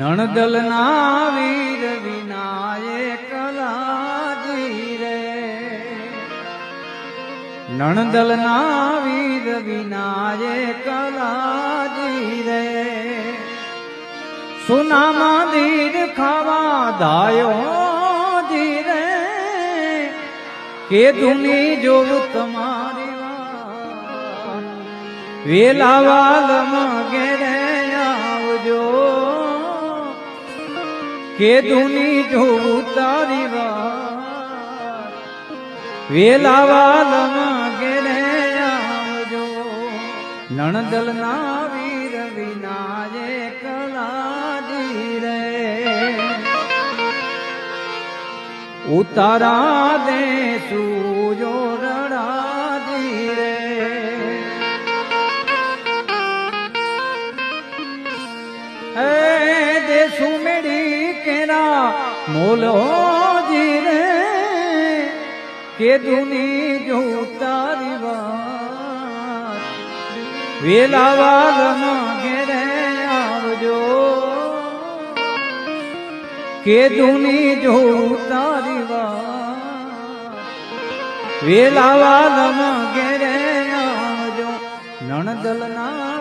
નણદલના વીર વિનાયક લાજી રે, નણદલના વીર વિનાયક લાજી રે, સુનામાં દીર ખાવા ધાયો જી રે, કે દુની જોવું તમારી વાત, વેલા વાલમાં ઘેરે આવજો, કે દુની જોવું તારી વાત, વેલા વાલમાં ઘેરે આવજો, નણદલના વીર વિનાયક લાજી રે, ઉતારા દે સૂજો રડાજી રે, હે દેસુ મેડી કેરા મોલો જી રે, કે દુની જો તારી વાત, વેલા વાલમાં ઘેરે આવજો, કે દુની જો તારી વાત, વેલા વાલમાં ઘેરે આવજો, નણદલના